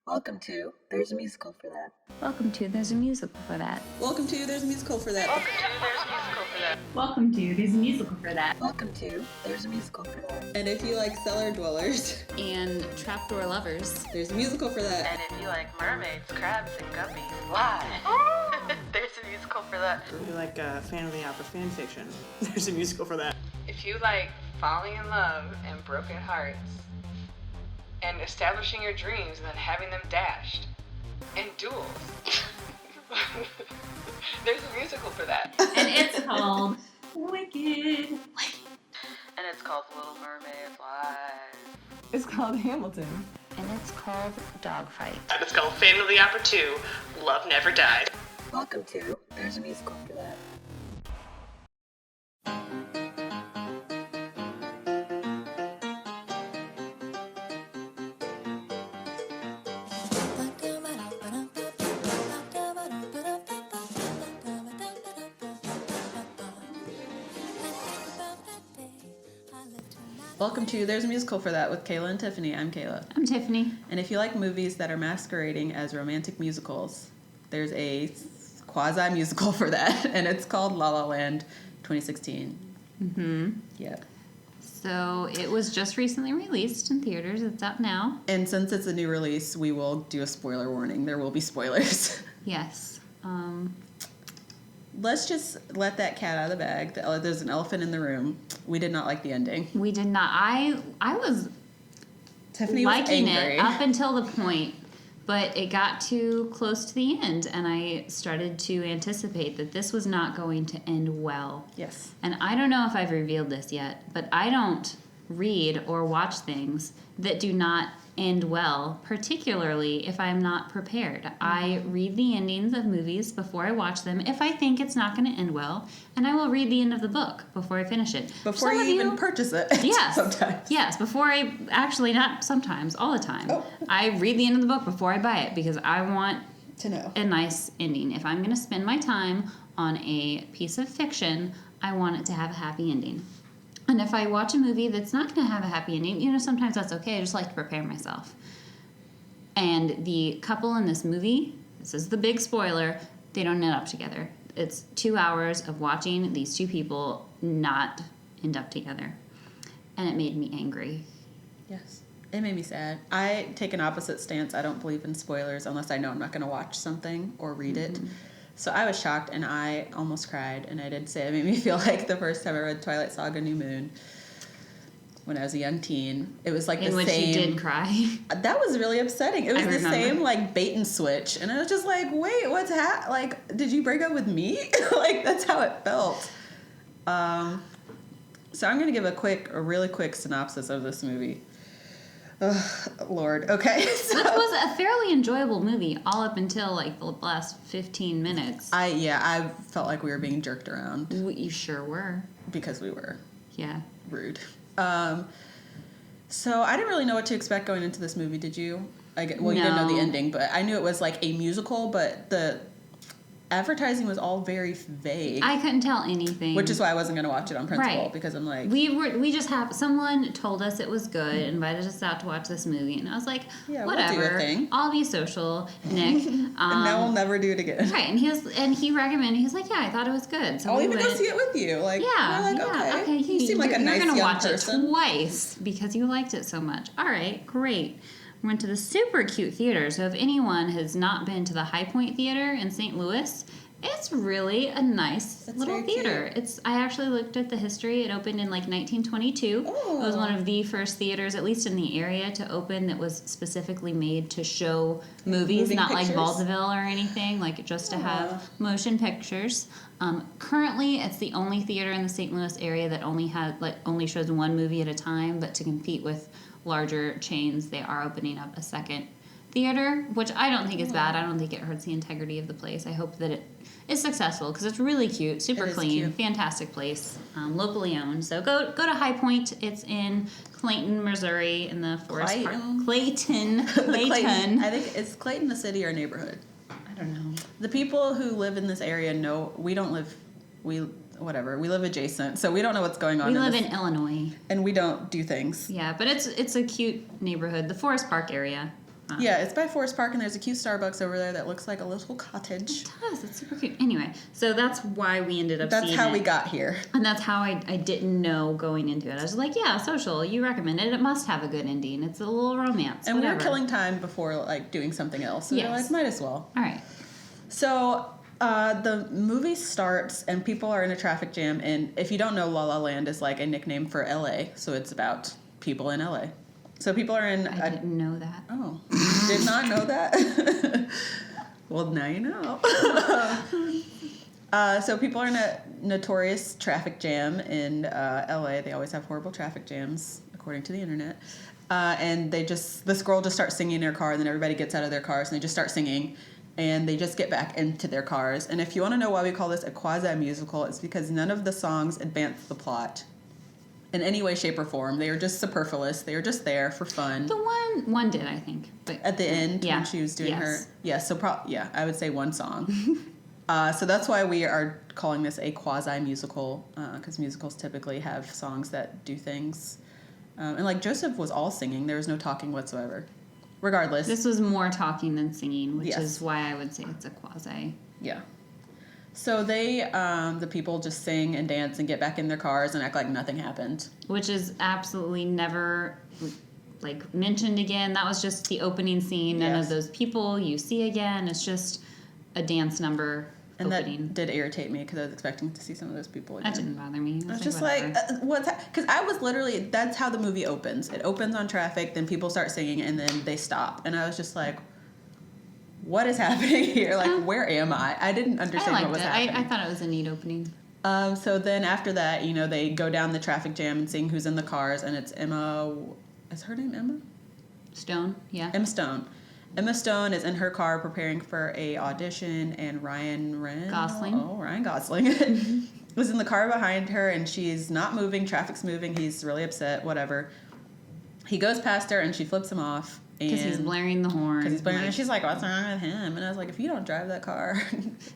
Welcome to There's a Musical for That. Welcome to There's a Musical for That. Welcome to There's a Musical for That. Welcome to There's a Musical for That. Welcome to There's a Musical for That. And if you like cellar dwellers And trapdoor lovers. there's a musical for that. And if you like mermaids, crabs, and guppies, why? There's a musical for that. If you like fan of the opera fan fiction, there's a musical for that. If you like falling in love and broken hearts, and establishing your dreams and then having them dashed, and duels, there's a musical for that. And it's called Wicked. And it's called Little Mermaid Live. It's called Hamilton. And it's called Dogfight. And it's called Fan of the Opera 2, Love Never Died. Welcome to There's a Musical for That. Welcome to There's a Musical for That with Kayla and Tiffany. I'm Kayla. I'm Tiffany. And if you like movies that are masquerading as romantic musicals, there's a quasi-musical for that, and it's called La La Land 2016. Mm-hmm. Yeah. So it was just recently released in theaters. It's out now. And since it's a new release, we will do a spoiler warning. There will be spoilers. Yes. Let's just let that cat out of the bag. There's an elephant in the room. We did not like the ending. We did not. I was Tiffany liking was angry. it up until the point, but it got too close to the end, and I started to anticipate that this was not going to end well. Yes. And I don't know if I've revealed this yet, but I don't read or watch things that do not end well, particularly if I'm not prepared. I read the endings of movies before I watch them if I think it's not going to end well, and I will read the end of the book before I finish it. Before Some you of even purchase it. Yes. Sometimes. Yes, before I actually, not sometimes, all the time. Oh. I read the end of the book before I buy it because I want To know. a nice ending. If I'm going to spend my time on a piece of fiction, I want it to have a happy ending. And if I watch a movie that's not going to have a happy ending, sometimes that's okay. I just like to prepare myself. And the couple in this movie, this is the big spoiler, they don't end up together. It's 2 hours of watching these two people not end up together. And it made me angry. Yes. It made me sad. I take an opposite stance. I don't believe in spoilers unless I know I'm not going to watch something or read it. So I was shocked, and I almost cried. And I did say it made me feel like the first time I read Twilight Saga New Moon when I was a young teen. It was like the In which same. you did cry. That was really upsetting. It was I the remember. same like bait and switch, and I was just like, "Wait, what's like? Did you break up with me?" Like that's how it felt. So I'm gonna give a really quick synopsis of this movie. Ugh, Lord. Okay. So, This was a fairly enjoyable movie all up until like the last 15 minutes. I felt like we were being jerked around You sure were. because we were Yeah. rude. So I didn't really know what to expect going into this movie. Did you? You didn't know the No. ending, but I knew it was like a musical, but the advertising was all very vague, I couldn't tell anything. which is why I wasn't going to watch it on principle, Right. because I'm like, we just have someone told us it was good, invited us out to watch this movie, and I was like, Yeah, we'll do a whatever. thing. I'll be social, Nick. and now we'll never do it again. Right, and he recommended. He was like, yeah, I thought it was good. So I'll we even go went. see it with you. Like, Yeah, we're like, yeah, okay. You seem like a nice You're gonna young watch person. it twice because you liked it so much. All right, great. We went to the super cute theater. So if anyone has not been to the High Point Theater in St. Louis, it's really a nice It's little very theater. cute. I actually looked at the history. It opened in like 1922. Oh. It was one of the first theaters, at least in the area, to open that was specifically made to show movies, Moving not pictures? like Vaudeville or anything, like just to have motion pictures. Currently, it's the only theater in the St. Louis area that only shows one movie at a time. But to compete with larger chains, they are opening up a second theater, which I don't think is bad. I don't think it hurts the integrity of the place. I hope that it is successful because it's really cute, super It is clean, cute. fantastic place, locally owned. So go to High Point. It's in Clayton, Missouri, in the Forest Park. Clayton? Clayton. I think it's Clayton, the city or neighborhood. I don't know. The people who live in this area know we don't live. We live adjacent, so we don't know what's going on. We live this, in Illinois. and we don't do things. Yeah, but it's a cute neighborhood, the Forest Park area. Yeah, it's by Forest Park, and there's a cute Starbucks over there that looks like a little cottage. It does. It's super cute. Anyway, so that's why we ended up That's seeing how it. we got here. And that's how I didn't know going into it. I was like, yeah, Social, you recommend it. It must have a good ending. It's a little romance. And whatever. we were killing time before, like, doing something else. So we were Yes. like, might as well. All right. So the movie starts, and people are in a traffic jam. And if you don't know, La La Land is like a nickname for LA. So it's about people in LA. So people are in. I didn't know that. Oh, did not know that? Well, now you know. So people are in a notorious traffic jam in LA. They always have horrible traffic jams, according to the internet. And this girl just starts singing in her car, and then everybody gets out of their cars, and they just start singing. And they just get back into their cars. And if you want to know why we call this a quasi-musical, it's because none of the songs advance the plot in any way, shape, or form. They are just superfluous. They are just there for fun. The one did, I think. But At the end, yeah. when she was doing her... Yes. Yeah, I would say one song. So that's why we are calling this a quasi-musical, because musicals typically have songs that do things. And like Joseph was all singing. There was no talking whatsoever. Regardless. This was more talking than singing, which Yes. is why I would say it's a quasi. Yeah. So they, the people just sing and dance and get back in their cars and act like nothing happened. Which is absolutely never, like, mentioned again. That was just the opening scene. None Yes. of those people you see again. It's just a dance number And opening. that did irritate me because I was expecting to see some of those people again. That didn't bother me. I was just like, what's because I was literally, that's how the movie opens. It opens on traffic, then people start singing, and then they stop. And I was just like, what is happening here? Like, where am I? I didn't understand what was happening. I thought it was a neat opening. So then after that, they go down the traffic jam and sing Who's in the Cars, and it's Emma, is her name Emma? Stone, yeah. Emma Stone. Emma Stone is in her car preparing for a audition, and Ryan Gosling was in the car behind her, and she's not moving. Traffic's moving. He's really upset. Whatever. He goes past her, and she flips him off. Because he's blaring the horn. Because he's blaring, and she's like, "What's wrong with him?" And I was like, "If you don't drive that car,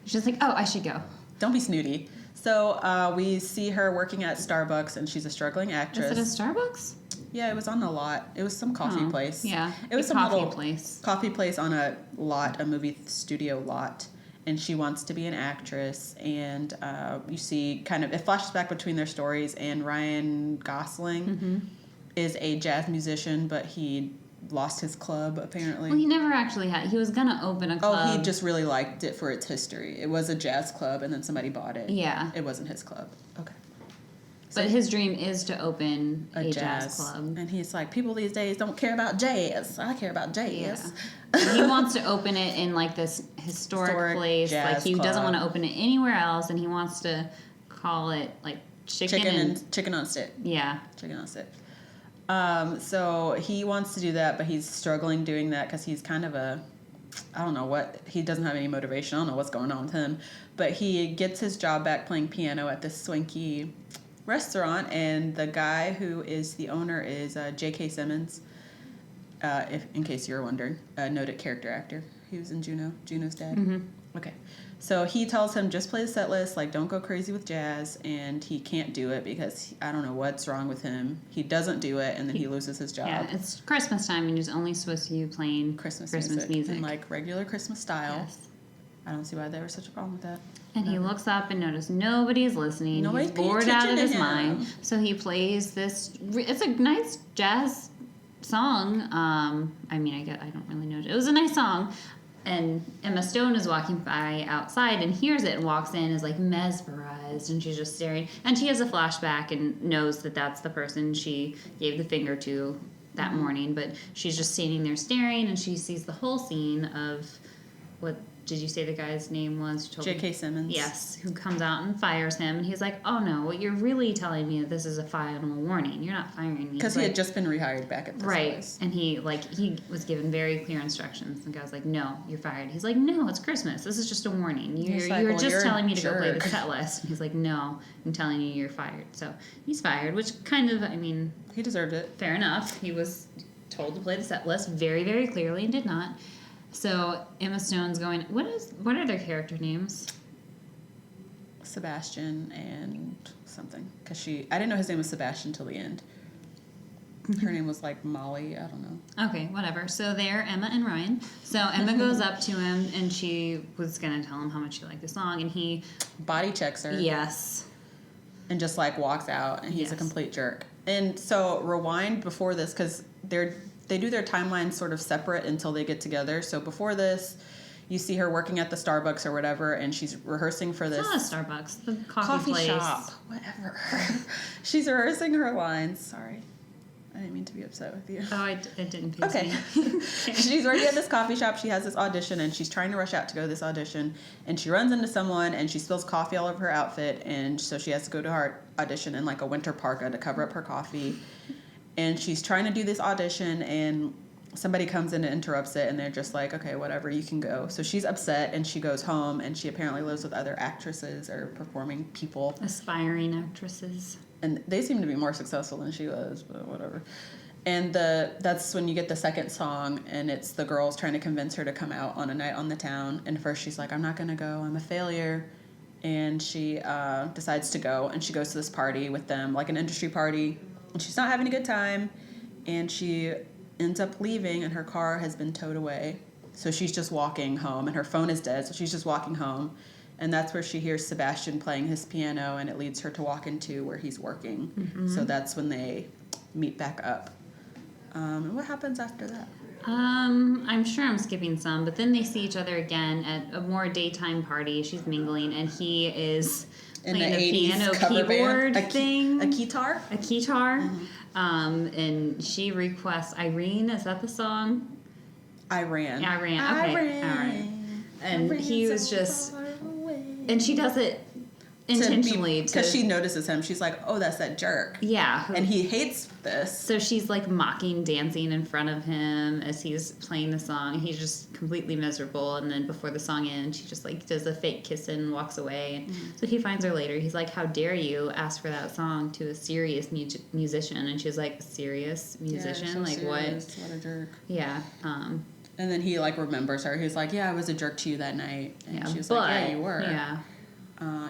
she's like, oh, I should go. don't be snooty." So we see her working at Starbucks, and she's a struggling actress. Is it a Starbucks? Yeah, it was on a lot. It was some coffee place. Yeah, it was a some coffee little place. Coffee place on a lot, a movie studio lot, and she wants to be an actress. And you see, it flashes back between their stories. And Ryan Gosling is a jazz musician, but he lost his club apparently. Well, he never actually had. He was gonna open a club. Oh, he just really liked it for its history. It was a jazz club, and then somebody bought it. Yeah, it wasn't his club. Okay. But his dream is to open a jazz club. And he's like, people these days don't care about jazz. I care about jazz. Yeah. He wants to open it in like this historic place. Like he doesn't want to open it anywhere else, and he wants to call it like chicken on stick. Yeah. Chicken on stick. So he wants to do that, but he's struggling doing that because he's kind of he doesn't have any motivation. I don't know what's going on with him. But he gets his job back playing piano at this swanky restaurant, and the guy who is the owner is J.K. Simmons, in case you're wondering, a noted character actor. He was in Juno's dad. Mm-hmm. Okay. So he tells him, just play the set list, like, don't go crazy with jazz, and he can't do it because I don't know what's wrong with him. He doesn't do it, and then he loses his job. Yeah, it's Christmas time, and he's only supposed to be playing Christmas music. In, like, regular Christmas style. Yes. I don't see why there was such a problem with that. And he looks up and notices nobody's listening. Nobody's He's paying bored out of attention to his him. mind. So he plays this. It's a nice jazz song. I don't really know. It was a nice song. And Emma Stone is walking by outside and hears it and walks in, is like mesmerized, and she's just staring. And she has a flashback and knows that that's the person she gave the finger to that morning. But she's just standing there staring, and she sees the whole scene of what. Did you say the guy's name was? J.K. Simmons. Yes, who comes out and fires him. And he's like, oh, no, what you're really telling me that this is a final warning. You're not firing me. Because he had just been rehired back at this place. And he was given very clear instructions. The guy's like, no, you're fired. He's like, no, it's Christmas. This is just a warning. You're just telling me to go play the set list. And he's like, no, I'm telling you you're fired. So he's fired, which kind of, he deserved it. Fair enough. He was told to play the set list very, very clearly and did not. So Emma Stone's going. What are their character names? Sebastian and something. Because I didn't know his name was Sebastian till the end. Her name was like Molly. I don't know. Okay, whatever. So they're Emma and Ryan. So Emma goes up to him and she was going to tell him how much she liked the song. And he... Body checks her. Yes. And just like walks out, and he's a complete jerk. And so rewind before this, because they do their timelines sort of separate until they get together. So before this, you see her working at the Starbucks or whatever, and she's rehearsing for this. It's not a Starbucks, the coffee place. Shop, whatever. She's rehearsing her lines. Sorry, I didn't mean to be upset with you. Oh, I didn't pay Okay. She's working at this coffee shop. She has this audition, and she's trying to rush out to go to this audition. And she runs into someone, and she spills coffee all over her outfit. And so she has to go to her audition in like a winter parka to cover up her coffee. And she's trying to do this audition, and somebody comes in and interrupts it. And they're just like, okay, whatever, you can go. So she's upset, and she goes home. And she apparently lives with other actresses or performing people. Aspiring actresses. And they seem to be more successful than she was, but whatever. And that's when you get the second song, and it's the girls trying to convince her to come out on a night on the town. And first she's like, I'm not going to go. I'm a failure. And she decides to go, and she goes to this party with them, like an industry party. And she's not having a good time. And she ends up leaving, and her car has been towed away. So she's just walking home, and her phone is dead, so she's just walking home. And that's where she hears Sebastian playing his piano, and it leads her to walk into where he's working. Mm-hmm. So that's when they meet back up. And what happens after that? I'm sure I'm skipping some, but then they see each other again at a more daytime party. She's mingling, and he is playing a piano keyboard thing. A keytar? A keytar. Mm-hmm. And she requests Irene. Is that the song? Iran. Okay. All right. And he was just... And she does it intentionally because she notices him. She's like, oh, that's that jerk. Yeah. And he hates this. So she's like mocking dancing in front of him as he's playing the song. He's just completely miserable. And then before the song ends, she just like does a fake kiss and walks away. Mm-hmm. So he finds her later. He's like, how dare you ask for that song to a serious musician? And she's like, serious musician? So like serious. What a jerk. Yeah. And then he, like, remembers her. He's like, yeah, I was a jerk to you that night. And she was like, yeah, you were. Yeah.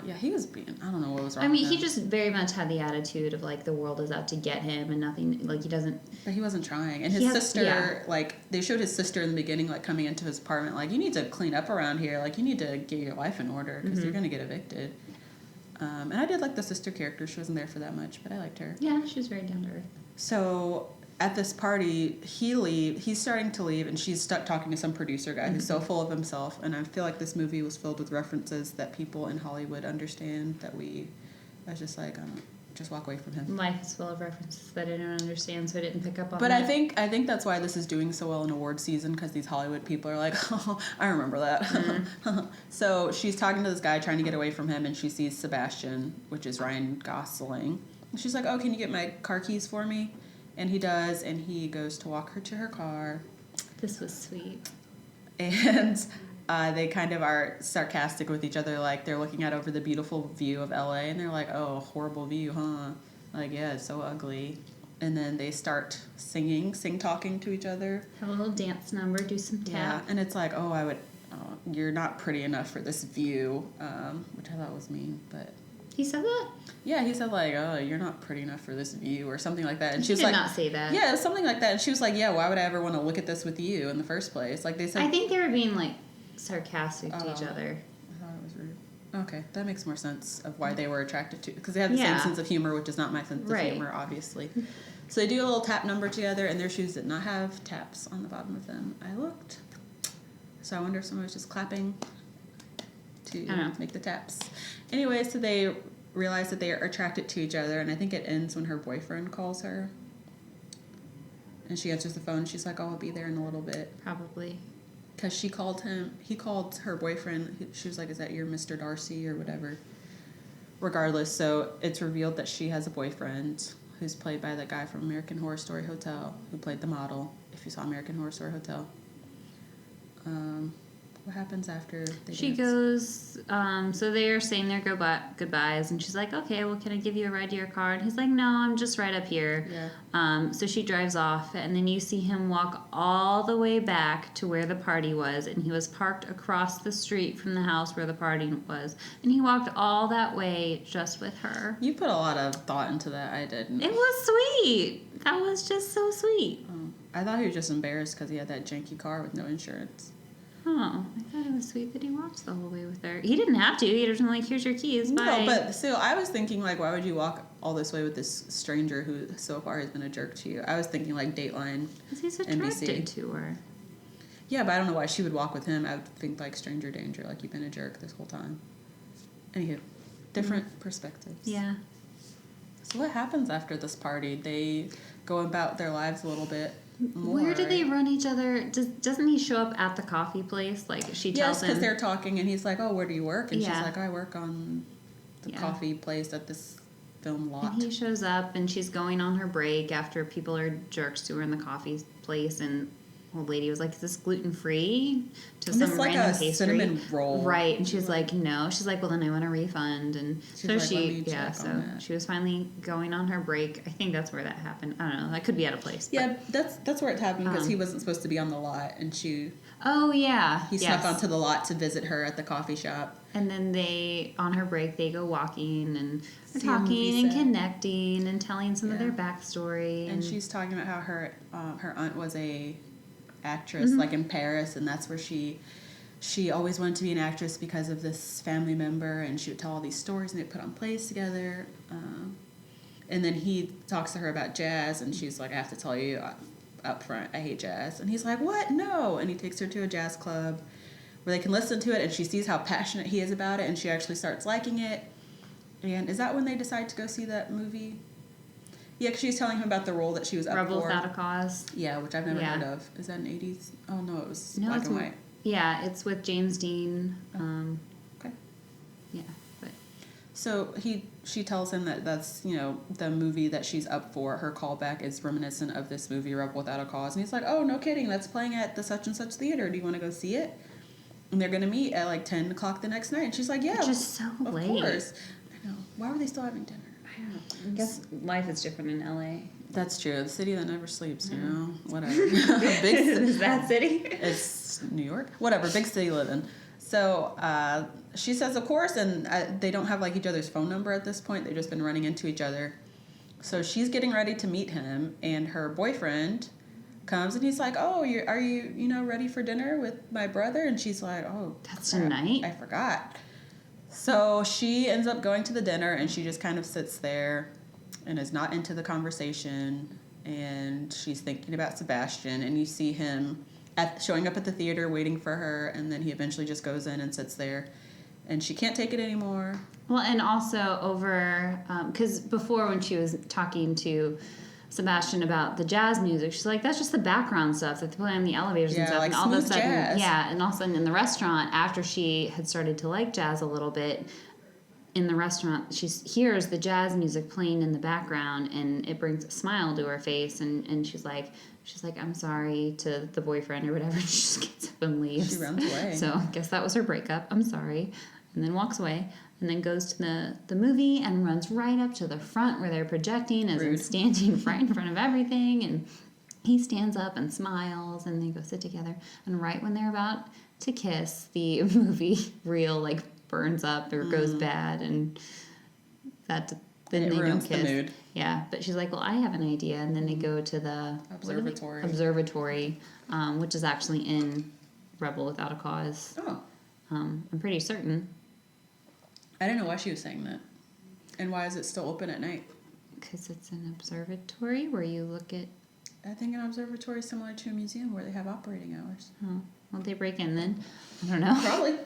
Yeah, he was being... I don't know what was wrong I mean, with him. he just very much had the attitude of, like, the world is out to get him and nothing... Like, he doesn't... But he wasn't trying. And his sister, like, they showed his sister in the beginning, like, coming into his apartment, like, you need to clean up around here. Like, you need to get your life in order because you're going to get evicted. And I did like the sister character. She wasn't there for that much, but I liked her. Yeah, she was very down to earth. So... At this party, he's starting to leave, and she's stuck talking to some producer guy who's so full of himself. And I feel like this movie was filled with references that people in Hollywood understand that I was just like, just walk away from him. Life is full of references that I don't understand, so I didn't pick up on But that. I think that's why this is doing so well in award season, because these Hollywood people are like, oh, I remember that. Mm-hmm. So she's talking to this guy trying to get away from him, and she sees Sebastian, which is Ryan Gosling. And she's like, oh, can you get my car keys for me? And he does, and he goes to walk her to her car. This was sweet. And they kind of are sarcastic with each other, like they're looking out over the beautiful view of LA, and they're like, oh, horrible view, huh? Like, yeah, it's so ugly. And then they start sing-talking to each other. Have a little dance number, do some tap. Yeah, and it's like, oh, you're not pretty enough for this view, which I thought was mean, but... He said that? Yeah, he said, like, oh, you're not pretty enough for this view, or something like that. And she was did like... not say that. Yeah, something like that. And she was like, yeah, why would I ever want to look at this with you in the first place? Like, they said... I think they were being, like, sarcastic to each other. I thought it was rude. Okay, that makes more sense of why they were attracted to... Because they have the same sense of humor, which is not my sense of humor, obviously. So they do a little tap number together, and their shoes did not have taps on the bottom of them. I looked. So I wonder if someone was just clapping to make the taps. Anyway, so they... realize that they are attracted to each other, and I think it ends when her boyfriend calls her. And she answers the phone. She's like, oh, I'll be there in a little bit. Probably. Because he called her boyfriend. She was like, is that your Mr. Darcy or whatever? Regardless, so it's revealed that she has a boyfriend who's played by the guy from American Horror Story Hotel, who played the model, if you saw American Horror Story Hotel. What happens after they She dance? goes, so they're saying their goodbyes, and she's like, okay, well, can I give you a ride to your car? And he's like, no, I'm just right up here. Yeah. So she drives off, and then you see him walk all the way back to where the party was, and he was parked across the street from the house where the party was. And he walked all that way just with her. You put a lot of thought into that. I didn't. It was sweet. That was just so sweet. I thought he was just embarrassed because he had that janky car with no insurance. Oh, I thought it was sweet that he walked the whole way with her. He didn't have to. He just like, here's your keys. Bye. No, but still, I was thinking, like, why would you walk all this way with this stranger who so far has been a jerk to you? I was thinking, like, Dateline, Because he's NBC. attracted to her. Yeah, but I don't know why she would walk with him. I would think, like, stranger danger, like you've been a jerk this whole time. Anywho, different perspectives. Yeah. So what happens after this party? They go about their lives a little bit more. Where do they right? run each other? Doesn't he show up at the coffee place? Like, she Yes, tells because him. they're talking, and he's like, "Oh, where do you work?" And Yeah. she's like, "I work on the Yeah. coffee place at this film lot." And he shows up, and she's going on her break after people are jerks to her in the coffee place, and old lady was like, "Is this gluten free?" To And some it's like random a pastry, cinnamon roll. right? And she's like, "No." She's like, "Well, then I want a refund." And She's so like, "Let she, me yeah. check So on that." she was finally going on her break. I think that's where that happened. I don't know. That could be out of place. but- Yeah, that's where it happened because he wasn't supposed to be on the lot, and Oh yeah. he yes. snuck onto the lot to visit her at the coffee shop. And then they, on her break, they go walking and they're See a movie talking and set. connecting and telling some of Yeah. their backstory. And she's talking about how her aunt was a actress, Mm-hmm. like in Paris, and that's where she always wanted to be an actress because of this family member, and she would tell all these stories, and they put on plays together. And then he talks to her about jazz, and she's like, "I have to tell you up front, I hate jazz." And he's like, "What? No!" And he takes her to a jazz club where they can listen to it, and she sees how passionate he is about it, and she actually starts liking it. And is that when they decide to go see that movie? Yeah, because she's telling him about the role that she was up Rebel for. Without a Cause. Yeah, which I've never Yeah. heard of. Is that an 80s? Oh, no, it was No, black it's and white. Yeah, it's with James Dean. Okay. Yeah, but So she tells him that that's, the movie that she's up for. Her callback is reminiscent of this movie, Rebel Without a Cause. And he's like, "Oh, no kidding. That's playing at the such and such theater. Do you want to go see it?" And they're going to meet at like 10 o'clock the next night. And she's like, "Yeah, it's just so of late. course." I know. Why were they still having dinner? I guess life is different in LA. That's true. The city that never sleeps, Whatever. Big city. Is that city? It's New York? Whatever, big city live in. So she says, of course, and they don't have like each other's phone number at this point. They've just been running into each other. So she's getting ready to meet him, and her boyfriend comes, and he's like, "Oh, are you ready for dinner with my brother?" And she's like, "Oh, That's crap, tonight? I forgot." So she ends up going to the dinner, and she just kind of sits there and is not into the conversation, and she's thinking about Sebastian, and you see him showing up at the theater waiting for her, and then he eventually just goes in and sits there, and she can't take it anymore. Well, and also over, because before when she was talking to Sebastian about the jazz music, she's like, "That's just the background stuff that they play on the elevators and Yeah, stuff." like And all of a smooth sudden, jazz. yeah, and all of a sudden in the restaurant, after she had started to like jazz a little bit, in the restaurant, she hears the jazz music playing in the background, and it brings a smile to her face, and she's like, "I'm sorry" to the boyfriend or whatever. She just gets up and leaves. She runs away. So I guess that was her breakup. "I'm sorry," and then walks away, and then goes to the movie and runs right up to the front where they're projecting, as in Rude. standing right in front of everything, and he stands up and smiles, and they go sit together, and right when they're about to kiss, the movie reel like burns up or goes bad, and then It they don't ruins the kiss. mood. Yeah, but she's like, "Well, I have an idea," and then they go to the Observatory. Observatory, which is actually in Rebel Without a Cause. Oh, I'm pretty certain, I didn't know why she was saying that. And why is it still open at night? because it's an observatory where you look at. I think an observatory is similar to a museum where they have operating hours. Oh, well, they break in then. I don't know. Probably.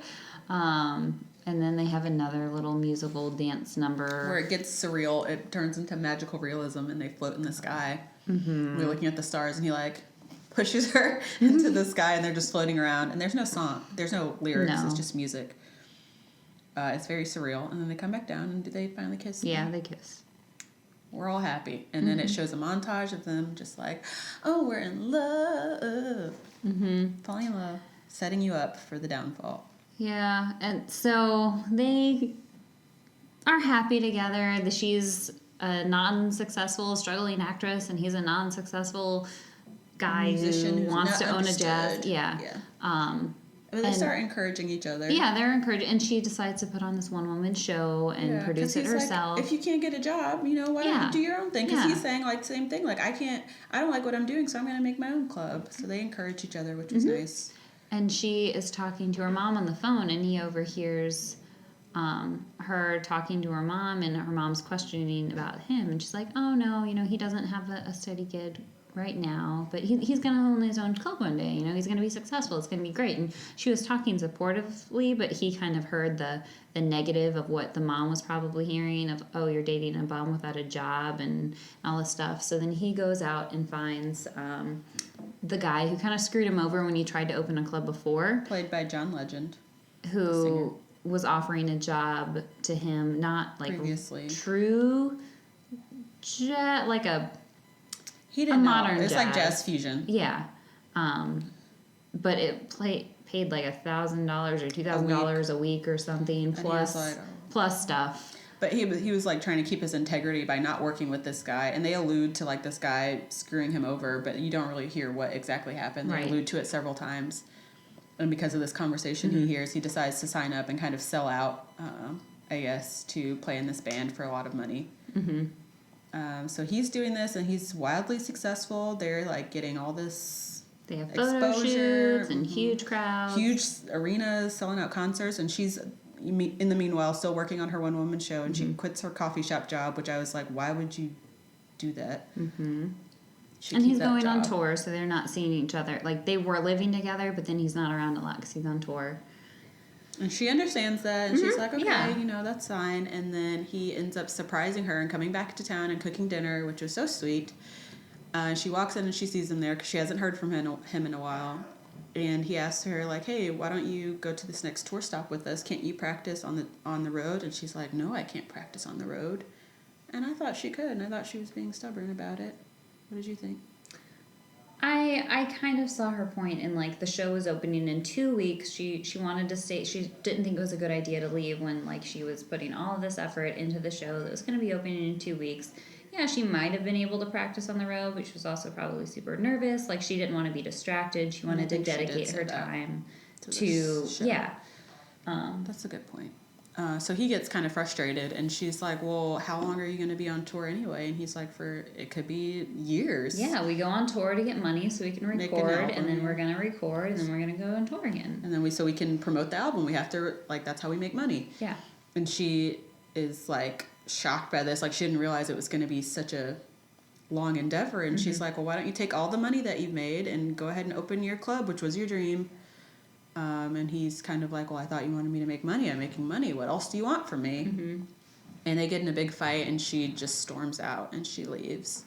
And then they have another little musical dance number. Where it gets surreal, it turns into magical realism, and they float in the sky. Mm-hmm. We're looking at the stars, and he like pushes her into the sky, and they're just floating around. And there's no song, there's no lyrics. No. It's just music. It's very surreal, and then they come back down, and do they finally kiss? Yeah, again? they kiss. We're all happy, and then it shows a montage of them just like, "Oh, we're in love, falling in love," setting you up for the downfall. Yeah, and so they are happy together. She's a non-successful, struggling actress, and he's a non-successful guy Musician who who's wants not to own a jazz. understood. Yeah. Yeah. But they And- start encouraging each other. Yeah, they're encouraged, and she decides to put on this one-woman show and Yeah, produce 'cause it he's like, herself. if you can't get a job, why don't Yeah. you do your own thing? Because Yeah. he's saying like the same thing. Like I don't like what I'm doing, so I'm gonna make my own club. So they encourage each other, which was nice. And she is talking to her mom on the phone, and he overhears her talking to her mom, and her mom's questioning about him. And she's like, oh, no, he doesn't have a steady gig right now, but he's going to own his own club one day. He's going to be successful. It's going to be great. And she was talking supportively, but he kind of heard the negative of what the mom was probably hearing of, oh, you're dating a bum without a job and all this stuff. So then he goes out and finds the guy who kind of screwed him over when he tried to open a club before. Played by John Legend. Who was offering a job to him, not like Previously. true like a He didn't know. modern It's like jazz. jazz fusion. Yeah. But it paid like $1,000 or $2,000 a week or something he plus was like, oh. plus stuff. But he was like trying to keep his integrity by not working with this guy, and they allude to like this guy screwing him over, but you don't really hear what exactly happened. They Right. allude to it several times, and because of this conversation he hears, he decides to sign up and kind of sell out, I guess, to play in this band for a lot of money. So he's doing this, and he's wildly successful. They're like getting all this They have photo exposure, shoots and huge crowds. huge arenas, selling out concerts, and she's in the meanwhile still working on her one-woman show, and she quits her coffee shop job, which I was like, why would you do that? And he's going on tour, so they're not seeing each other. Like, they were living together, but then he's not around a lot because he's on tour. And she understands that, and she's like, okay, yeah. that's fine. And then he ends up surprising her and coming back to town and cooking dinner, which was so sweet. She walks in and she sees him there because she hasn't heard from him in a while. And he asks her, like, hey, why don't you go to this next tour stop with us? Can't you practice on the road? And she's like, no, I can't practice on the road. And I thought she could, and I thought she was being stubborn about it. What did you think? I kind of saw her point in, like, the show was opening in 2 weeks. She wanted to stay. She didn't think it was a good idea to leave when, like, she was putting all of this effort into the show that was going to be opening in 2 weeks. Yeah, she might have been able to practice on the road, but she was also probably super nervous. Like, she didn't want to be distracted. She wanted to think she did dedicate say her that time to to this show. yeah. That's a good point. So he gets kind of frustrated, and she's like, well, how long are you going to be on tour anyway? And he's like, it could be years. Yeah, we go on tour to get money so we can Make an record, album, and then yeah. we're going to record, and then we're going to go on tour again. And then so we can promote the album. We have to, like, that's how we make money. Yeah. And she is, like, shocked by this. Like, she didn't realize it was going to be such a long endeavor. And she's like, well, why don't you take all the money that you've made and go ahead and open your club, which was your dream. And he's kind of like, well, I thought you wanted me to make money. I'm making money. What else do you want from me? And they get in a big fight, and she just storms out, and she leaves.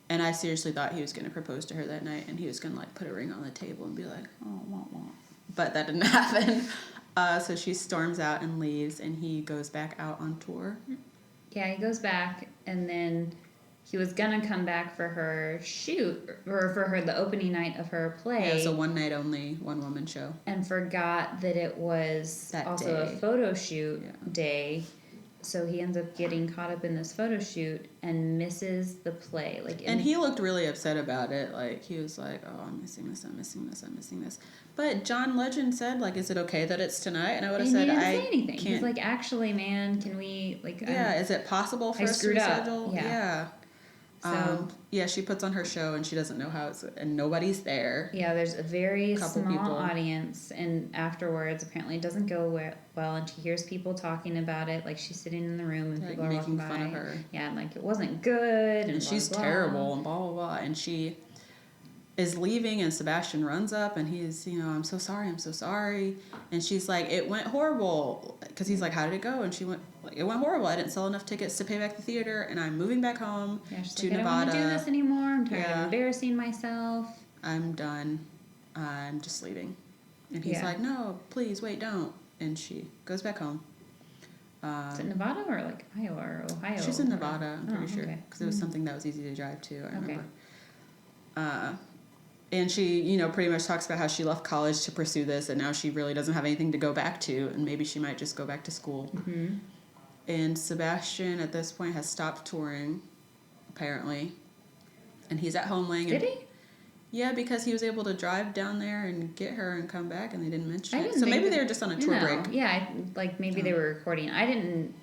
And I seriously thought he was going to propose to her that night, and he was going to, like, put a ring on the table and be like, oh, wah, wah. But that didn't happen. So she storms out and leaves, and he goes back out on tour. Yeah, he goes back, and then he was gonna come back for her shoot, or for her the opening night of her play. Yeah, it was a one night only, one woman show. And forgot that it was That also day. a photo shoot Yeah. day. So he ends up getting caught up in this photo shoot and misses the play. And he looked really upset about it. Like, he was like, oh, I'm missing this, I'm missing this, I'm missing this. But John Legend said, like, is it okay that it's tonight? And I would have said, he didn't I say anything. can't. He's like, actually, man, can we, like... Yeah, is it possible for I us to screwed up. reschedule? Yeah. So... Yeah, she puts on her show, and she doesn't know how it's... And nobody's there. Yeah, there's a very Couple small people. audience, and afterwards, apparently, it doesn't go well, and she hears people talking about it, like she's sitting in the room and Like, people are making walking fun by. of her. Yeah, and like it wasn't good, And blah, she's blah. terrible, and blah, blah, blah. And she is leaving, and Sebastian runs up, and he's, I'm so sorry, I'm so sorry. And she's like, it went horrible. Because he's like, how did it go? And she went, like, it went horrible. I didn't sell enough tickets to pay back the theater, and I'm moving back home Yeah, she's to like, Nevada. I don't want to do this anymore. I'm tired Yeah. of embarrassing myself. I'm done. I'm just leaving. And he's Yeah. like, no, please, wait, don't. And she goes back home. Is it Nevada or like Iowa or Ohio? She's in Nevada, I'm pretty Oh, sure. okay. Because it was something that was easy to drive to, I remember. Okay. And she, pretty much talks about how she left college to pursue this, and now she really doesn't have anything to go back to, and maybe she might just go back to school. Mm-hmm. And Sebastian, at this point, has stopped touring, apparently. And he's at home laying Did in... he? Yeah, because he was able to drive down there and get her and come back, and they didn't mention I it. didn't So think maybe that- they were just on a tour break. Yeah, maybe they were recording. I didn't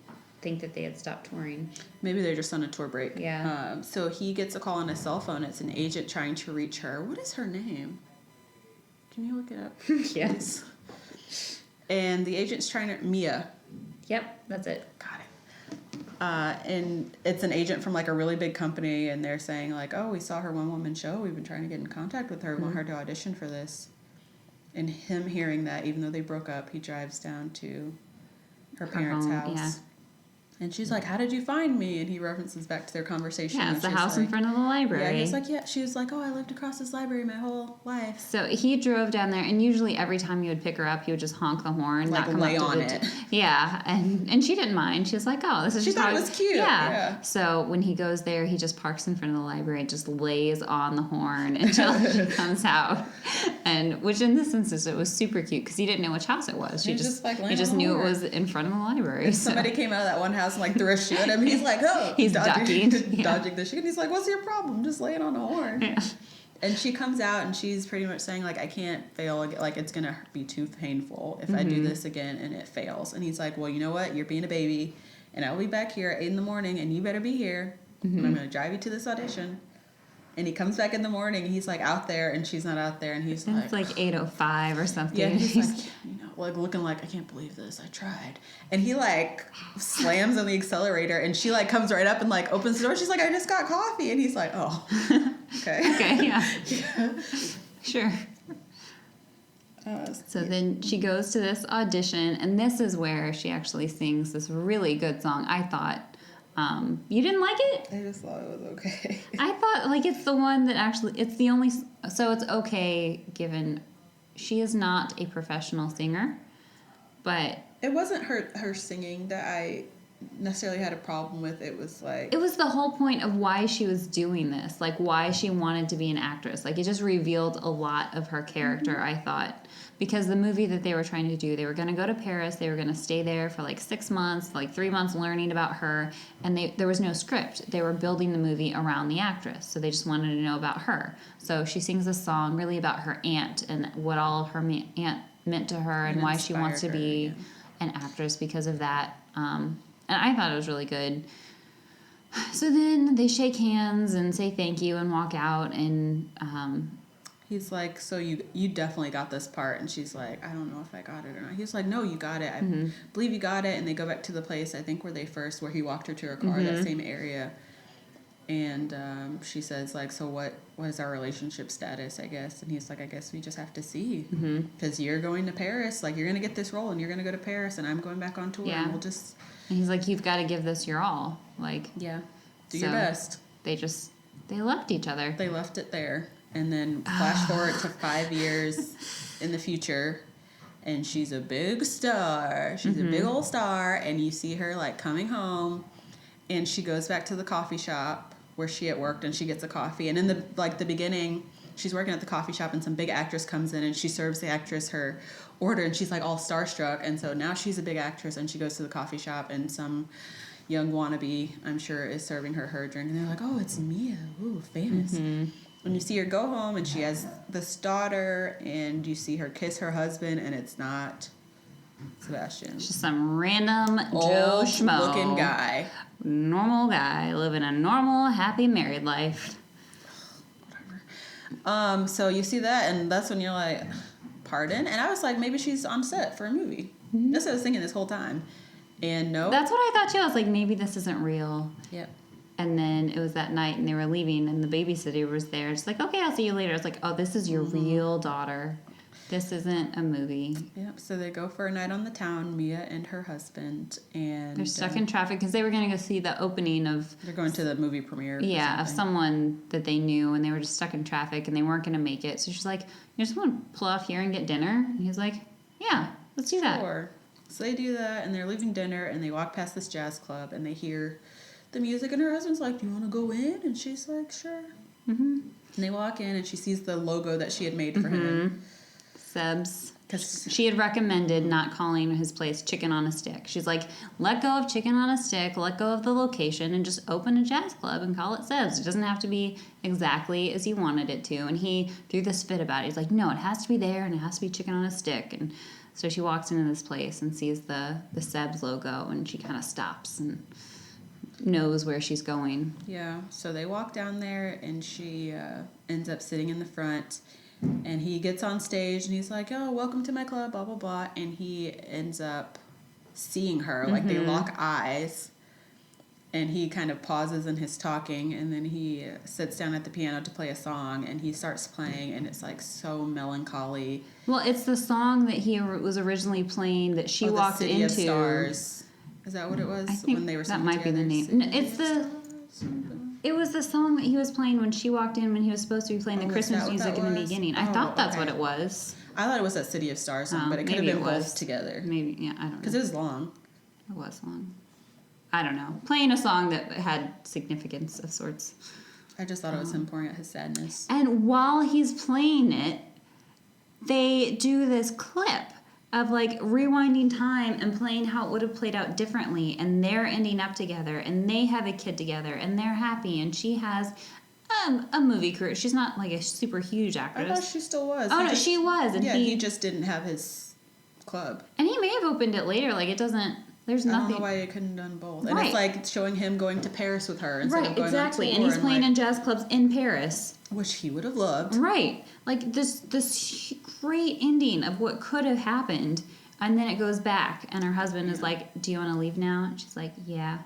think that they had stopped touring. Maybe they're just on a tour break. Yeah. So he gets a call on his cell phone. It's an agent trying to reach her. What is her name? Can you look it up? Yes. And the agent's trying to... Mia. Yep, that's it. Got it. And it's an agent from like a really big company, and they're saying like, oh, we saw her one-woman show. We've been trying to get in contact with her. We want her to audition for this. And him hearing that, even though they broke up, he drives down to her parents' home, house. yeah. And she's like, how did you find me? And he references back to their conversation. Yeah, and it's the she's house in like- front of the library. Yeah, he was like, yeah. She was like, oh, I lived across this library my whole life. So he drove down there, and usually every time he would pick her up, he would just honk the horn, Like not come lay up to on the it. Yeah, and she didn't mind. She was like, "Oh, this is." She just thought how it was cute, yeah. So when he goes there, he just parks in front of the library and just lays on the horn until she comes out. And which in this instance, it was super cute because he didn't know which house it was. He just, like, he laying just on the knew it horn. was in front of the library. If so- somebody came out of that one house and like threw a shoe at him, he's like, oh, He's ducking. Yeah. dodging the shoe. And he's like, what's your problem? Just laying on a horn. Yeah. And she comes out and she's pretty much saying like, I can't fail. Like it's gonna be too painful if I do this again and it fails. And he's like, well, you know what? You're being a baby, and I'll be back here at 8 a.m. and you better be here. And I'm gonna drive you to this audition. And he comes back in the morning. He's like out there, and she's not out there. And he's And it's like 8:05 or something. yeah, he's like, like looking like, I can't believe this. I tried. And he like slams on the accelerator, and she like comes right up and like opens the door. She's like, I just got coffee. And he's like, oh, okay. Okay, yeah. Yeah. Sure. So then she goes to this audition, and this is where she actually sings this really good song, I thought. You didn't like it? I just thought it was okay. I thought, like, it's the one that actually, it's the only, so it's okay given she is not a professional singer, but It wasn't her singing that I necessarily had a problem with. It was like, it was the whole point of why she was doing this, like why she wanted to be an actress. Like it just revealed a lot of her character, I thought, because the movie that they were trying to do, they were going to go to Paris, they were going to stay there for like 6 months, like 3 months learning about her, and there was no script. They were building the movie around the actress, so they just wanted to know about her. So she sings a song really about her aunt and what all her aunt meant to her and why she wants to inspired her, be yeah. an actress because of that. And I thought it was really good. So then they shake hands and say thank you and walk out, and he's like, so you definitely got this part. And she's like, I don't know if I got it or not. He's like, no, you got it. I believe you got it. And they go back to the place, I think, where he walked her to her car, that same area. And she says, like, so what is our relationship status, I guess? And he's like, I guess we just have to see. Because you're going to Paris. Like, you're going to get this role, and you're going to go to Paris, and I'm going back on tour. Yeah. And we'll just... and he's like, you've got to give this your all. Like, Yeah. Do So- your best. they loved each other. They left it there. And then flash forward to 5 years in the future, and she's a big star. She's a big old star, and you see her, like, coming home, and she goes back to the coffee shop where she had worked, and she gets a coffee. And in the beginning, she's working at the coffee shop, and some big actress comes in, and she serves the actress her order, and she's, like, all starstruck. And so now she's a big actress, and she goes to the coffee shop, and some young wannabe, I'm sure, is serving her drink. And they're like, oh, it's Mia. Ooh, famous. And you see her go home, and she has this daughter, and you see her kiss her husband, and it's not Sebastian. Just some random Joe Old Schmo. looking guy. Normal guy living a normal, happy married life. So you see that, and that's when you're like, pardon? And I was like, maybe she's on set for a movie. That's what I was thinking this whole time. And no. That's what I thought too. I was like, maybe this isn't real. Yep. And then it was that night, and they were leaving, and the babysitter was there. It's like, okay, I'll see you later. I was like, oh, this is your real daughter. This isn't a movie. Yep. So they go for a night on the town, Mia and her husband, and They're stuck in traffic because they were going to go see the opening of they're going to the movie premiere. or of something. someone that they knew, and they were just stuck in traffic, and they weren't going to make it. So she's like, you just want to pull off here and get dinner? And he's like, yeah, let's do that. Sure. So they do that, and they're leaving dinner, and they walk past this jazz club, and they hear the music, and her husband's like, do you want to go in? And she's like, sure. And they walk in, and she sees the logo that she had made for him. Seb's Because She had recommended not calling his place Chicken on a Stick. She's like, let go of Chicken on a Stick, let go of the location, and just open a jazz club and call it Seb's. It doesn't have to be exactly as you wanted it to. And he threw this fit about it. He's like, no, it has to be there, and it has to be Chicken on a Stick. And so she walks into this place and sees the Seb's logo, and she kind of stops and knows where she's going. yeah, so they walk down there, and she ends up sitting in the front. And he gets on stage and he's like, oh, welcome to my club, blah, blah, blah. And he ends up seeing her. Like, they lock eyes. And he kind of pauses in his talking. And then he sits down at the piano to play a song. And he starts playing. And it's, like, so melancholy. Well, it's the song that he was originally playing that she walked the City into. of Stars. Is that what it was? I think when they were that singing might be the together? name. No, it's the. It was the song that he was playing when she walked in when he was supposed to be playing Oh, the is Christmas that what music that in the was? beginning. I Oh, thought that's okay. what it was. I thought it was that City of Stars song, but it could have maybe been it was. both together. Maybe, yeah, I don't know. Because it was long. It was long. I don't know. Playing a song that had significance of sorts. I just thought it was him pouring out his sadness. And while he's playing it, they do this clip of like rewinding time and playing how it would have played out differently, and they're ending up together, and they have a kid together, and they're happy, and she has a movie career. She's not like a super huge I actress. thought she still was. Oh He no, just- she was, and Yeah, he he just didn't have his club. and he may have opened it later. Like it doesn't. There's I don't nothing. know why it couldn't have done both. And Right. it's like showing him going to Paris with her instead of Right, going exactly, on and tour he's playing like, in jazz clubs in Paris. which he would have loved. Right, like this great ending of what could have happened, and then it goes back, and her husband is like, "Do you want to leave now?" And she's like, "Yeah."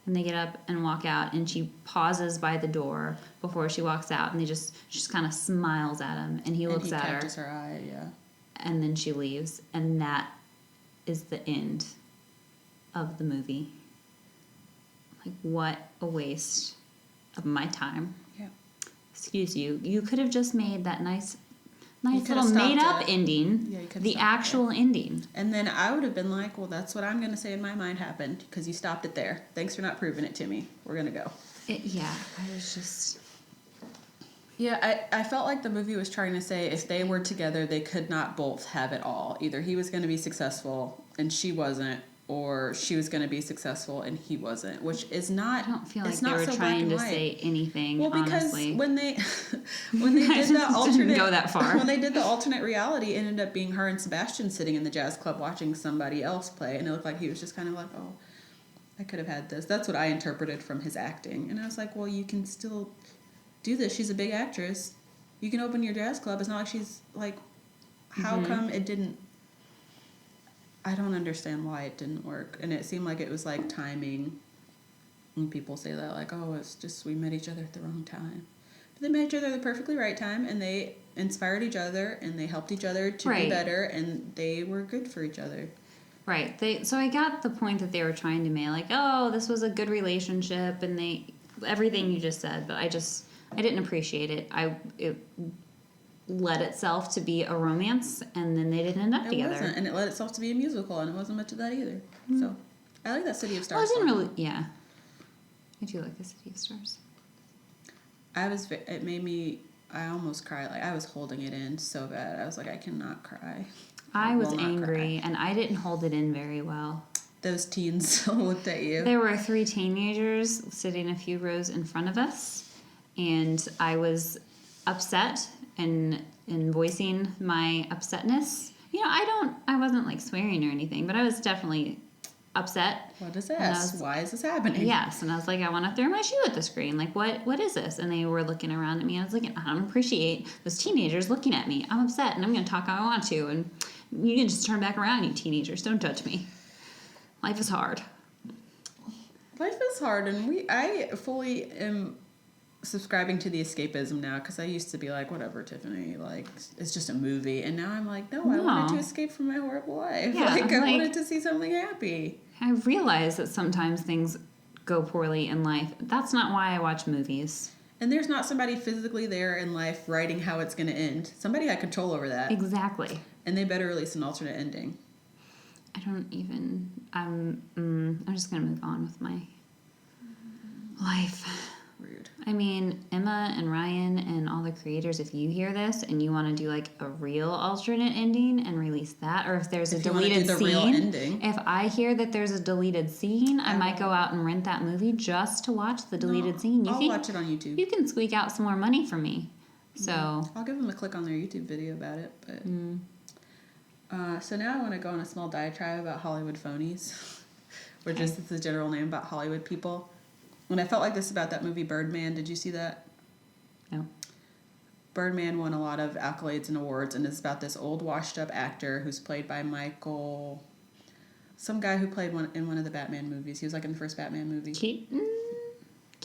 And they get up and walk out, and she pauses by the door before she walks out, and she just kind of smiles at him, and he looks and he at her, catches her eye, yeah. and then she leaves, and that is the end of the movie. Like, what a waste of my time. Yeah. Excuse you. You could have just made that nice could little have stopped made-up it. ending. Yeah, you could have The stopped actual ending. And then I would have been like, well, that's what I'm going to say in my mind happened because you stopped it there. Thanks for not proving it to me. We're going to go. Yeah, I was just... Yeah, I felt like the movie was trying to say if they were together, they could not both have it all. Either he was going to be successful and she wasn't, or she was going to be successful and he wasn't, which is not. I don't feel like it's they not were so black trying and to white. say anything, Well, because honestly. when they did the Didn't alternate go that far. when they did the alternate reality, it ended up being her and Sebastian sitting in the jazz club watching somebody else play, and it looked like he was just kind of like, oh, I could have had this. That's what I interpreted from his acting, and I was like, well, you can still do this. She's a big actress. You can open your jazz club. It's not like she's like, how come it didn't? I don't understand why it didn't work, and it seemed like it was like timing. And people say that like, oh, it's just we met each other at the wrong time. But they met each other at the perfectly right time, and they inspired each other, and they helped each other to Right. be better, and they were good for each other. Right. So I got the point that they were trying to make, like, oh, this was a good relationship, and everything you just said, but I didn't appreciate it. It led itself to be a romance, and then they didn't end up It together. wasn't, and it led itself to be a musical, and it wasn't much of that either. So I like that City of Well, Stars. I didn't song. really, yeah. I do like the City of Stars. It made me. I almost cried. Like I was holding it in so bad. I was like, I cannot cry. I was will not angry, and I didn't hold it in very well. Those teens looked at you. There were 3 teenagers sitting a few rows in front of us, and I was upset and voicing my upsetness. You know, I wasn't like swearing or anything, but I was definitely upset. What is And I this? was- Why is this happening? Yes, and I was like, I want to throw my shoe at the screen. Like, what is this? And they were looking around at me, and I was like, I don't appreciate those teenagers looking at me. I'm upset, and I'm going to talk how I want to, and you can just turn back around, you teenagers. Don't judge me. Life is hard. Life is hard, and I fully am subscribing to the escapism now because I used to be like, whatever, Tiffany, like it's just a movie, and now I'm like, no, I wanted to No. escape from my horrible life. Yeah, I like- wanted to see something happy. I realize that sometimes things go poorly in life. That's not why I watch movies. And there's not somebody physically there in life writing how it's going to end. Somebody had control over that, Exactly. and they better release an alternate ending. I don't even. I'm just gonna move on with my life. Rude. I mean, Emma and Ryan and all the creators, if you hear this and you want to do like a real alternate ending and release that, or if there's a If you wanna do deleted the real scene, ending. if I hear that there's a deleted scene, I might go out and rent that movie just to watch the deleted scene. I'll watch it on YouTube. You can squeak out some more money from me. So I'll give them a click on their YouTube video about it. But so now I want to go on a small diatribe about Hollywood phonies, or just it's a general name about Hollywood people. And I felt like this about that movie Birdman. Did you see that? no. Birdman won a lot of accolades and awards, and it's about this old washed-up actor who's played by some guy who played in one of the Batman movies. He was like in the first Batman movie.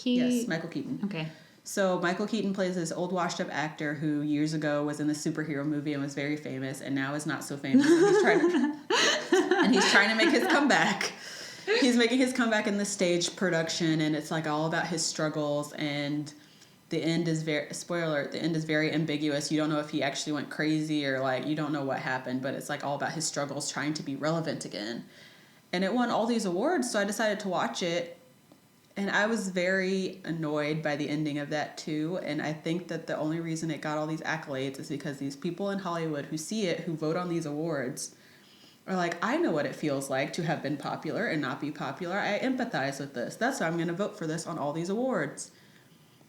Yes, Michael Keaton. Okay. So Michael Keaton plays this old washed-up actor who years ago was in the superhero movie and was very famous, and now is not so famous. And he's trying to make his comeback. He's making his comeback in the stage production, and it's like all about his struggles. And the end is spoiler alert, the end is very ambiguous. You don't know if he actually went crazy or like you don't know what happened, but it's like all about his struggles trying to be relevant again. And it won all these awards, so I decided to watch it. And I was very annoyed by the ending of that too. And I think that the only reason it got all these accolades is because these people in Hollywood who see it, who vote on these awards, are like, I know what it feels like to have been popular and not be popular. I empathize with this. That's why I'm going to vote for this on all these awards.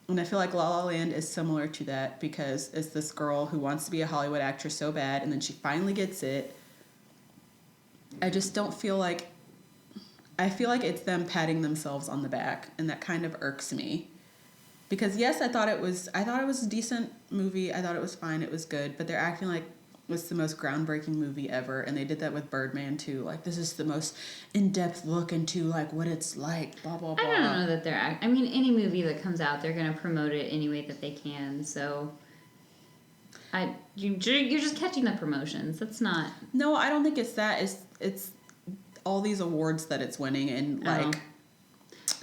And I feel like La La Land is similar to that because it's this girl who wants to be a Hollywood actress so bad, and then she finally gets it. I just don't feel like... I feel like it's them patting themselves on the back, and that kind of irks me. Because yes, I thought it was a decent movie. I thought it was fine. It was good, but they're acting like it's the most groundbreaking movie ever, and they did that with Birdman too. Like this is the most in-depth look into like what it's like. Blah blah blah. I don't know that I mean, any movie that comes out, they're going to promote it any way that they can. So, you're just catching the promotions. That's not. No, I don't think it's that. It's all these awards that it's winning, and like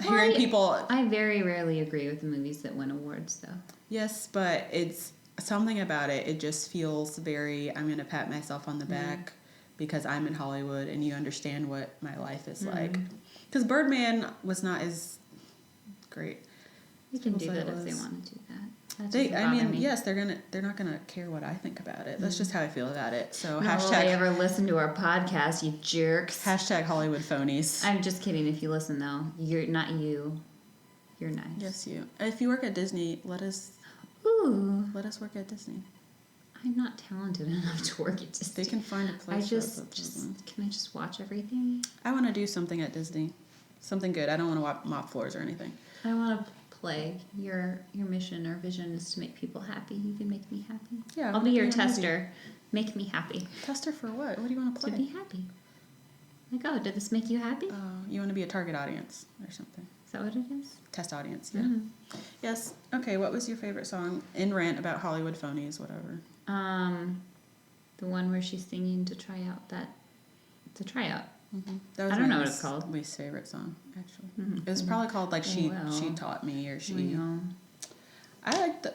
hearing people. I very rarely agree with the movies that win awards, though. Yes, but it's something about it. It just feels very. I'm gonna pat myself on the back because I'm in Hollywood, and you understand what my life is like. Because Birdman was not as great. You can do that if they want to do that. That They, doesn't I bother mean, me. yes, they're not gonna care what I think about it. That's just how I feel about it. So Nor will they hashtag ever listen to our podcast, you jerks. hashtag Hollywood phonies. I'm just kidding. If you listen, though, you're not you. You're nice. Yes, you. If you work at Disney, let us Ooh, work at Disney. I'm not talented enough to work at Disney. They can find a place. Can I just watch everything? I want to do something at Disney, something good. I don't want to mop floors or anything. I want to play. Your mission or vision is to make people happy. You can make me happy. Yeah, I I'll wanna be be your in a movie. tester. Make me happy. Tester for what? What do you want to To play? be happy. Like, oh, did this make you happy? You want to be a target audience or something. Is that what it is? Test audience. Yeah. Yes. Okay. What was your favorite song? In rant about Hollywood phonies, whatever. The one where she's singing to try out the tryout. That was I don't my know what it's called. least favorite song, actually. It was probably called like she taught me or she. I know. I liked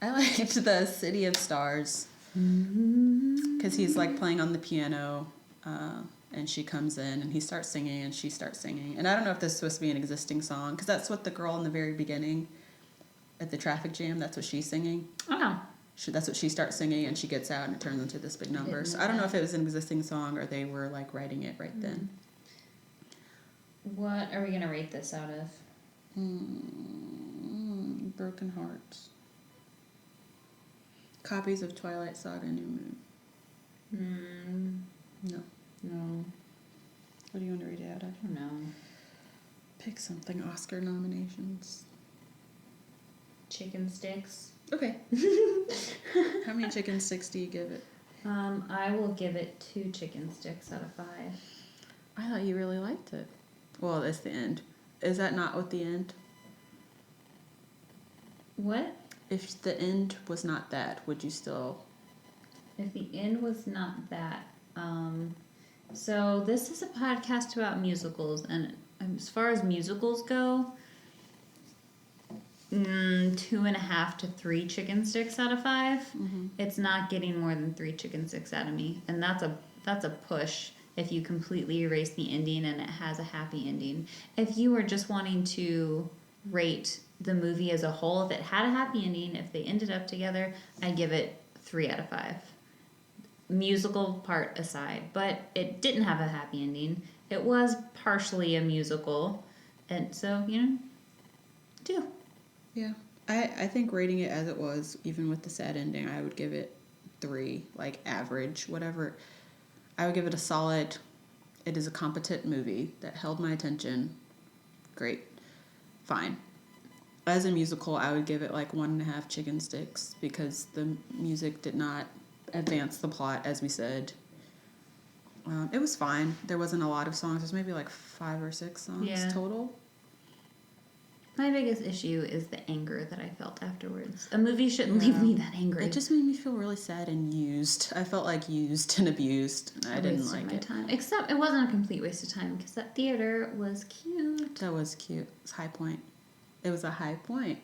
I liked the City of Stars because he's like playing on the piano, and she comes in and he starts singing and she starts singing. And I don't know if this is supposed to be an existing song because that's what the girl in the very beginning at the traffic jam. That's what she's singing. Oh. That's what she starts singing, and she gets out and it turns into this big number. So I don't know if it was an existing song or they were like writing it right then. What are we gonna rate this out of? Broken Hearts. Copies of Twilight Saga New Moon. No. No. What do you want to read it out of? I don't know. Pick something. Oscar nominations. Chicken sticks. Okay. How many chicken sticks do you give it? I will give it 2 chicken sticks out of 5. I thought you really liked it. Well, it's the end. Is that not what the end? What? If the end was not that, would you still... If the end was not that. So this is a podcast about musicals, and as far as musicals go, 2.5 to 3 chicken sticks out of 5. It's not getting more than 3 chicken sticks out of me, and that's a push if you completely erase the ending and it has a happy ending. If you are just wanting to rate the movie as a whole, if it had a happy ending, if they ended up together, I'd give it 3 out of 5. Musical part aside, but it didn't have a happy ending. It was partially a musical, and so 2. Yeah. I think rating it as it was, even with the sad ending, I would give it 3, like average, whatever. I would give it a solid, it is a competent movie that held my attention. Great. Fine. As a musical, I would give it like 1.5 chicken sticks because the music did not advance the plot, as we said. It was fine. There wasn't a lot of songs. There's maybe like 5 or 6 songs total. My biggest issue is the anger that I felt afterwards. A movie shouldn't leave me that angry. It just made me feel really sad and used. I felt like used and abused. And I didn't like it. Time. Except it wasn't a complete waste of time because that theater was cute. That was cute. It was high point. It was a high point.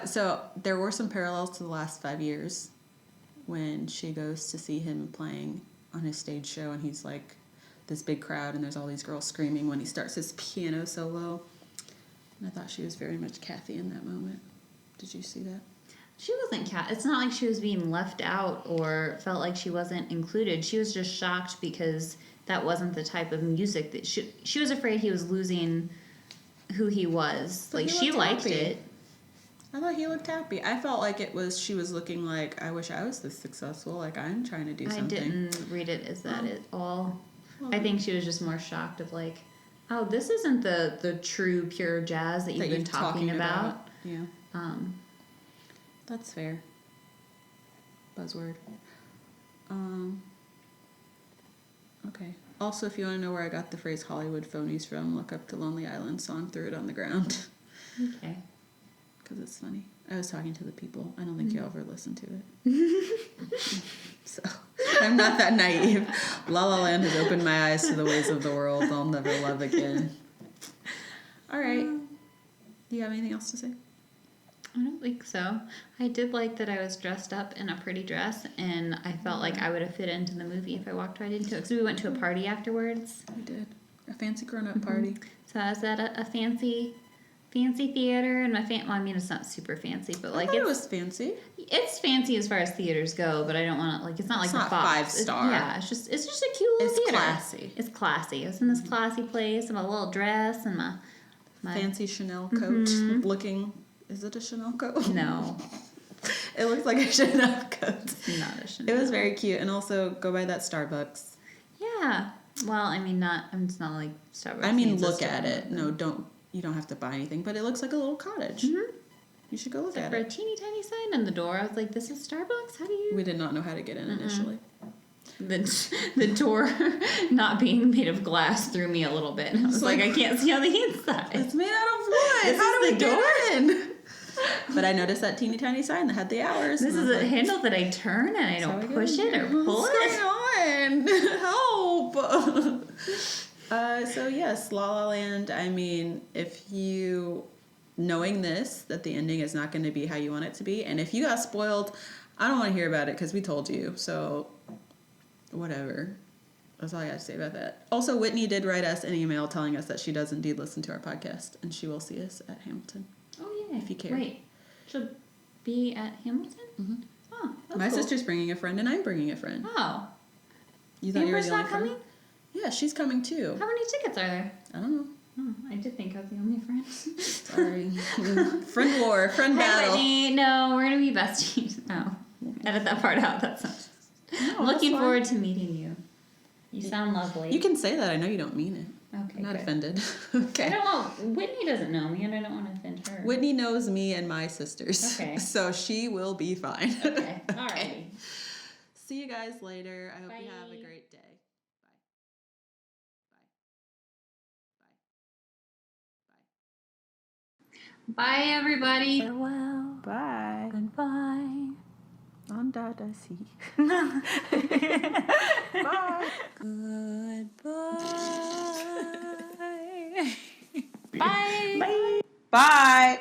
So there were some parallels to the last 5 years when she goes to see him playing on his stage show and he's like this big crowd and there's all these girls screaming when he starts his piano solo. And I thought she was very much Kathy in that moment. Did you see that? She wasn't It's not like she was being left out or felt like she wasn't included. She was just shocked because that wasn't the type of music that she was afraid he was losing who he was. But like he she looked liked happy. it. I thought he looked happy. I felt like she was looking like, I wish I was this successful. Like, I'm trying to do something. I didn't read it as that at all. I think she was just more shocked of like, oh, this isn't the true pure jazz that you've been talking about. Yeah. That's fair. Buzzword. Okay. Also, if you want to know where I got the phrase Hollywood phonies from, look up the Lonely Island song, Threw It on the Ground. Okay. Because it's funny. I was talking to the people. I don't think you'll ever listen to it. So, I'm not that naive. La La Land has opened my eyes to the ways of the world I'll never love again. All right. Do you have anything else to say? I don't think so. I did like that I was dressed up in a pretty dress, and I felt like I would have fit into the movie if I walked right into it. Because we went to a party afterwards. We did. A fancy grown-up party. So I was at a fancy theater, and I mean, it's not super fancy, but like it was fancy. It's fancy as far as theaters go, but I don't want to like. It's not like not the Fox. 5-star. Yeah, it's just a cute little theater. Classy. It's classy. I was in this classy place in my little dress and my fancy Chanel coat looking. Is it a Chanel coat? No. It looks like a Chanel coat. It's not a Chanel. It was very cute, and also go by that Starbucks. Yeah. Well, I mean, it's not like Starbucks. I mean, look at it. No, you don't have to buy anything, but it looks like a little cottage. Mm-hmm. You should go look at it. For it. a teeny tiny sign on the door, I was like, "This is Starbucks. How do you?" We did not know how to get in initially. The door not being made of glass threw me a little bit. I was like, I can't see on the inside. It's made out of wood. How do we get in? But I noticed that teeny tiny sign that had the hours. This is a handle that I turn and I don't push it or pull it. What's going on? Help! So yes, La La Land. I mean, if you knowing that the ending is not going to be how you want it to be, and if you got spoiled, I don't want to hear about it because we told you. So whatever. That's all I got to say about that. Also, Whitney did write us an email telling us that she does indeed listen to our podcast, and she will see us at Hamilton. Oh, yeah. If you care. Wait. She'll be at Hamilton? Mm-hmm. Oh, that's My cool. sister's bringing a friend, and I'm bringing a friend. Oh. You thought you were Amber's the only not friend? coming? Yeah, she's coming too. How many tickets are there? I don't know. Oh, I did think I was the only friend. Sorry. Friend war, friend battle. Whitney. No, we're going to be besties. Oh. Edit that part out. That's not. No, Looking that's forward to meeting you. You sound lovely. You can say that. I know you don't mean it. Okay, I'm not good. offended. I Okay. don't know. Whitney doesn't know me, and I don't want to offend her. Whitney knows me and my sisters. Okay. So she will be fine. Okay. All right. See you guys later. I hope you have Bye. a great day. Bye. Bye. Bye. Bye, everybody. Farewell. Bye. Goodbye. On Dada C. Bye. Goodbye. Bye. Bye.